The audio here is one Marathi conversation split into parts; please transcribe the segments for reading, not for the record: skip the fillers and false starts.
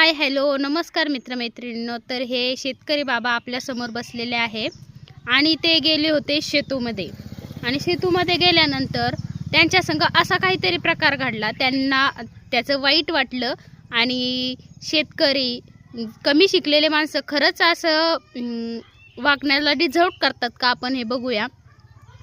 हाय हॅलो नमस्कार मित्रमैत्रिणींनो. तर हे शेतकरी बाबा आपल्यासमोर बसलेले आहे आणि ते गेले होते शेतूमध्ये. आणि शेतूमध्ये गेल्यानंतर त्यांच्या संग असा काहीतरी प्रकार घडला. त्यांना त्याचं वाईट वाटलं आणि शेतकरी कमी शिकलेले माणसं खरंच असं वागण्याला डिझर्व करतात का, आपण हे बघूया.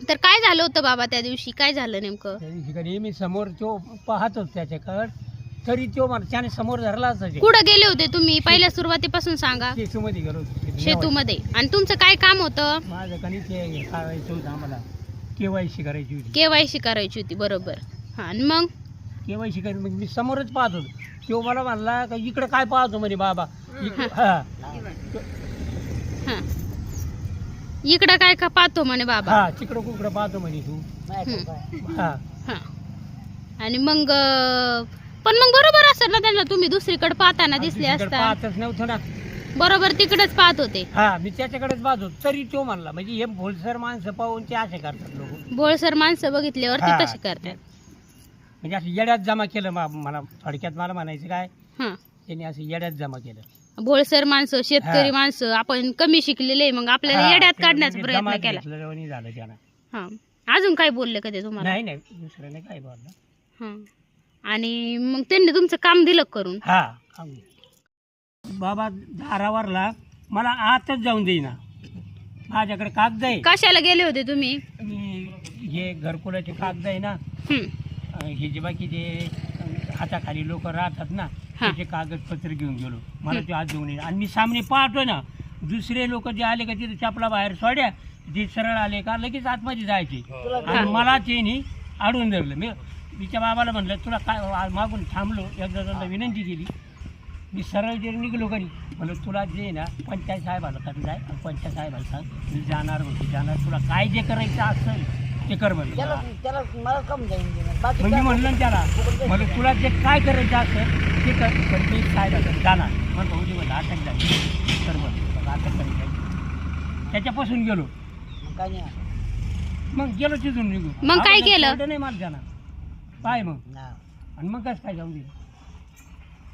तर काय झालं होतं बाबा त्या दिवशी, काय झालं नेमकं? त्या दिवशी मी समोर तो पाहतोच त्याच्याकडे, तरी तो मला त्याने समोर धरलाच नाही. कुठं गेले होते तुम्ही पहिल्या सुरुवातीपासून सांगा. शेतूमध्ये गेलो होतो. शेतूमध्ये. आणि तुमचं काय काम होतं? माझं कणी ते करायचं होतं, आम्हाला केवायसी करायची होती. केवायसी करायची होती, बरोबर. हां, आणि मग केवायसी करायची मग मी समोरच पाहत होतो. तो मला म्हणला का इकडे काय पाहतो म्हणे बाबा. हां, इकडं काय का पाहतो म्हणे बाबा. हा, तिकडं कुकडं पाहतो म्हणे तू. हा, हां. आणि मग पण मग बरोबर असेल ना त्यांना, तुम्ही दुसरीकडे पाहताना दिसले तिकडं असता. पाहतच नव्हतं ना. बरोबर तिकडेच पाहत होते. हा, मी त्याच्याकडेच पाहतो. तरी तो म्हणला म्हणजे हे भोलसर माणसं पाहून ते असे करतात लोक. बोळसर माणसं बघितल्यावर ते हा. तसे करतात. म्हणजे असं येड्यात जमा केलं. मला थोडक्यात मला म्हणायचं काय, हां, त्यांनी असं येड्यात जमा केलं. बोळसर माणसं, शेतकरी हा. माणसं, आपण कमी शिकलेले, मग आपल्याला हा, येड्यात ते काढण्याचा म्हणजे प्रयत्न जमात केला. घेतलं झालं त्यानं. हां, अजून काय बोलले का ते तुम्हाला? नाही दुसऱ्याने काय बोललं. हां. आणि मग त्यांनी तुमचं काम दिलं करून. हा, बाबा दारावरला मला आतच जाऊन देईना. माझ्याकडे कागद आहे. कशाला गेले होते तुम्ही? मी हे घरकुलाचे कागद आहे ना, हं. हे जे बाकी जे हाताखाली लोक राहतात ना, हा. त्याचे कागदपत्र घेऊन गेलो. मला ते आज देऊन येईल. आणि मी सामने पाहतोय ना, दुसरे लोक जे आले का तिथे चपला बाहेर सोड्या, जे सरळ आले का लगेच आतमध्ये जायचे. आणि मला त्यांनी अडवून धरलं. मी तिच्या बाबाला म्हणलं तुला काय, मागून थांबलो, एकदा दोनदा विनंती केली. मी सरळ जे निघलो घरी, म्हणलं तुला जे ना पंचायत साहेबाला कर जाय, पंचायत साहेबाला सांग मी जाणार तुला काय जे करायचं असेल ते कर म्हणलं. म्हणजे म्हणलं ना त्याला, म्हणलं तुला जे काय करायचं असेल ते कर, पण मी साहेबाकडे जाणार. मग भाऊजी म्हणलं अटक झाली तर मग अटक करायचं. त्याच्यापासून गेलो. मग गेलो तिथून निघून. मग काय केलं? नाही मला जाणार काय मग. आणि मग कसं काय जाऊन दिलं,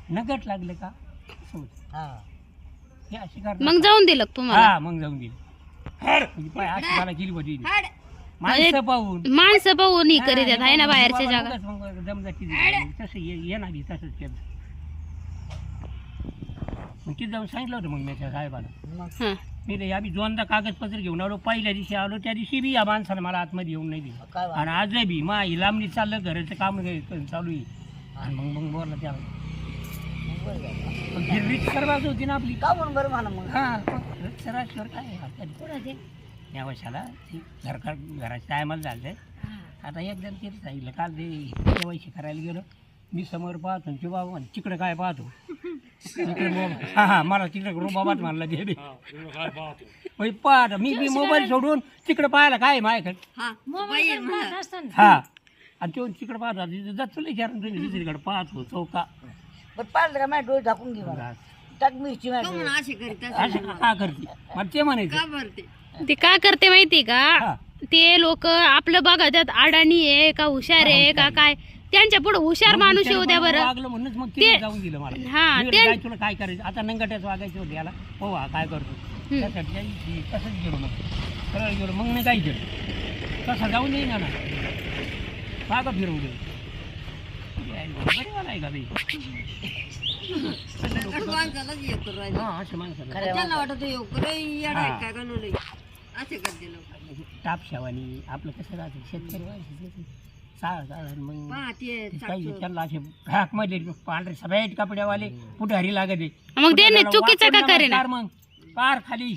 नगट लागले का हे अशी करतात. मग जाऊन दिलं का तुम्हाला? हा, मग जाऊन दिली. म्हणजे पाय अशी मला गेली होती माणसं पाहून. माणसं पाहून ही करीत आहेत, आहे ना बाहेरच्या जागा. मग दमदाटी तसं येणार तसंच केलं. मग तिथं जाऊन सांगितलं होतं मग मी त्या साहेबाला. हां. मी आम्ही दोनदा कागदपत्र घेऊन आलो. पहिल्या दिवशी आलो, त्या दिवशी बी या माणसानं मला आतमध्ये येऊन नाही दिलं. आणि आजही बी मा लांबणी चाललं, घराचं काम चालू आहे. आणि मग बोलला त्याला सर्वात होती ना आपली का म्हणून बरं मला. मग हा, सरासर काय या वर्षाला घराच्या टायमाला झालं. आता एकदम तेच सांगितलं काल ते केवायसी करायला गेलो. मी समोर पाहतो ते बाबा म्हणे तिकडे काय पाहतो. तिकडे हा मला तिकडे बाबाच म्हणला ते पाहत. मी मोबाईल सोडून तिकडे पाहायला काय माझ्याकडे. हा, आणि तो तिकडे पाहतो जात तुला विचारून तुम्ही दुसरीकडे पाहतो चौका पाहिलं का माझ्या डोळे झाकून घे मला. टाक मिरची असे का करते मला ते म्हणायचं. ते का करते माहिती का? हा. ते लोक आपलं बघा त्यात अडाणी आहे का हुशार आहे का काय, त्यांच्या पुढे हुशार माणूस येऊ द्या बरं. वागलं म्हणूनच मग तिला जाऊन दिलं मला. हा, मी ते म्हणलं, काय तुला काय करायचं आता, नंगाट्याच वागायचं होतं याला. हो हा काय करतो त्यासाठी तसंच गेलो. मग सरळ गेलो. मग नाही काय केलं तसं जाऊन येईन ना का फिरवू दे आहे का टाप शेवानी आपलं कसं राहतं शेतकरी मग काही त्यांना असे हाक मध्ये पांढरे सगळ्या कपड्यावाले पुढारी लागत. मग त्यांनी चुकीचं का करेना? मग पार खाली